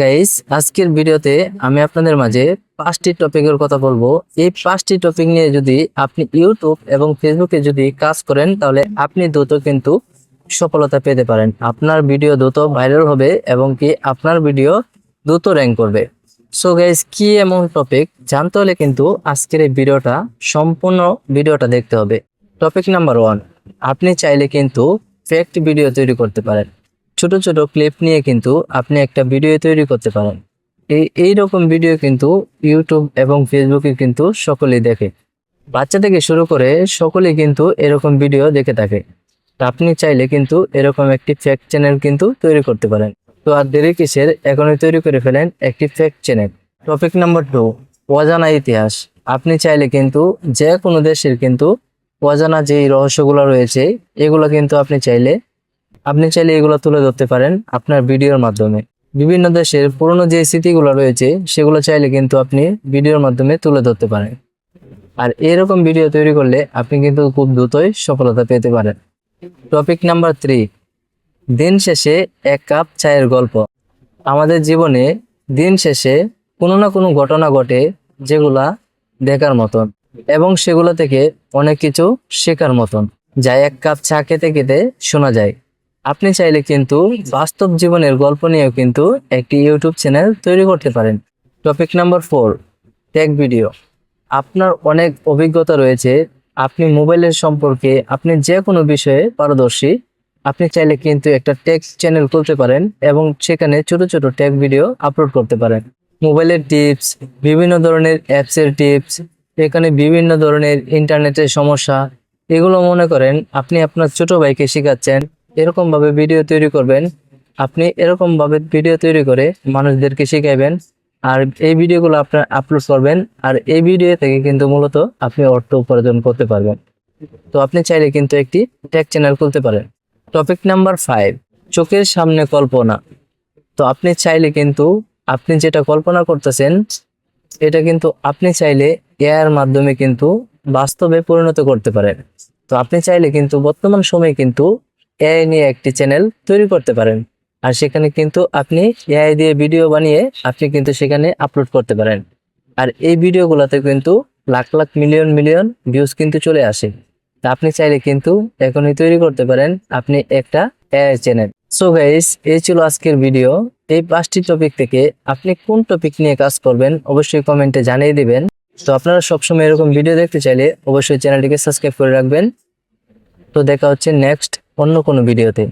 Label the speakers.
Speaker 1: Guys, আজকের ভিডিওতে আমি আপনাদের মাঝে 5টি টপিকের কথা বলবো। এই 5টি টপিক নিয়ে যদি আপনি ইউটিউব এবং ফেসবুকে যদি কাজ করেন তাহলে আপনি দ্রুত কিন্তু সফলতা পেতে পারেন। আপনার ভিডিও দ্রুত ভাইরাল হবে এবং কি আপনার ভিডিও দ্রুত র্যাঙ্ক করবে। সো গাইস, কি এমন টপিক জানতে হলে কিন্তু আজকের এই ভিডিওটা সম্পূর্ণ ভিডিওটা দেখতে হবে। টপিক নাম্বার 1, আপনি চাইলে কিন্তু ফেক ভিডিও তৈরি করতে পারেন। ছোট ছোট ক্লিপ নিয়ে কিন্তু আপনি একটা ভিডিও তৈরি করতে পারেন। এইরকম ভিডিও কিন্তু ইউটিউব এবং ফেসবুকে কিন্তু সকলেই দেখে, বাচ্চা থেকে শুরু করে সকলেই কিন্তু এরকম ভিডিও দেখে থাকে। তা আপনি চাইলে কিন্তু এরকম একটি ফেক চ্যানেল কিন্তু তৈরি করতে পারেন। তো আর দেরি কিসের, এখনই তৈরি করে ফেলেন একটি ফেক চ্যানেল। টপিক নাম্বার 2, অজানা ইতিহাস। আপনি চাইলে কিন্তু যে কোনো দেশের কিন্তু অজানা যেই রহস্যগুলো রয়েছে এগুলো কিন্তু আপনি চাইলে এগুলো তুলে ধরতে পারেন আপনার ভিডিওর মাধ্যমে। বিভিন্ন দেশের পুরনো যে স্মৃতিগুলো রয়েছে সেগুলো চাইলে কিন্তু আপনি ভিডিওর মাধ্যমে তুলে ধরতে পারেন। আর এরকম ভিডিও তৈরি করলে আপনি কিন্তু খুব দ্রুতই সফলতা পেতে পারেন। টপিক নাম্বার 3, দিন শেষে এক কাপ চায়ের গল্প। আমাদের জীবনে দিন শেষে কোনো না কোনো ঘটনা ঘটে যেগুলা দেখার মতন এবং সেগুলো থেকে অনেক কিছু শেখার মতন, যা এক কাপ চা খেতে খেতে শোনা যায়। আপনি চাইলে কিন্তু বাস্তব জীবনের গল্প নিয়েও কিন্তু একটি ইউটিউব চ্যানেল তৈরি করতে পারেন। Topic number 4, take video. আপনার অনেক অভিজ্ঞতা রয়েছে, আপনি মোবাইলের সম্পর্কে আপনি যে কোনো বিষয়ে পারদর্শী। আপনি চাইলে কিন্তু একটা টেক চ্যানেল খুলতে পারেন এবং সেখানে ছোট ছোট টেক ভিডিও আপলোড করতে পারেন। মোবাইলের টিপস, বিভিন্ন ধরনের অ্যাপসের টিপস, এখানে বিভিন্ন ধরনের ইন্টারনেটের সমস্যা, এগুলো মনে করেন আপনি আপনার ছোট ভাইকে শেখাচ্ছেন। এরকম ভাবে ভিডিও তৈরি করবেন, আপনি এরকম ভাবে ভিডিও তৈরি করে মানুষদেরকে শিখাইবেন আর এই ভিডিওগুলো আপনার আপলোড করবেন। আর এই ভিডিও থেকে কিন্তু মূলত আপনি অর্থ উপার্জন করতে পারবেন। তো আপনি চাইলে কিন্তু একটি টেক চ্যানেল খুলতে পারেন। টপিক নাম্বার 5, চোখের সামনে কল্পনা। তো আপনি চাইলে কিন্তু আপনি যেটা কল্পনা করতেছেন এটা কিন্তু আপনি চাইলে এআইয়ের মাধ্যমে কিন্তু বাস্তবে পরিণত করতে পারেন। তো আপনি চাইলে কিন্তু বর্তমান সময়ে কিন্তু এআই নিয়ে একটি চ্যানেল তৈরি করতে পারেন আর সেখানে কিন্তু আপনি এআই দিয়ে ভিডিও বানিয়ে আপনি কিন্তু সেখানে আপলোড করতে পারেন। আর এই ভিডিওগুলোতে কিন্তু lakh lakh million million views কিন্তু চলে আসে। তা আপনি চাইলে কিন্তু এখনই তৈরি করতে পারেন আপনি একটা এআই চ্যানেল। সো গাইস, এই ছিল আজকের ভিডিও। এই 5টি টপিক থেকে আপনি কোন টপিক নিয়ে কাজ করবেন অবশ্যই কমেন্টে জানিয়ে দিবেন। তো আপনারা সবসময় এরকম ভিডিও দেখতে চাইলে অবশ্যই চ্যানেলটিকে সাবস্ক্রাইব করে রাখবেন। তো দেখা হচ্ছে নেক্সট অন্য কোনো ভিডিওতে।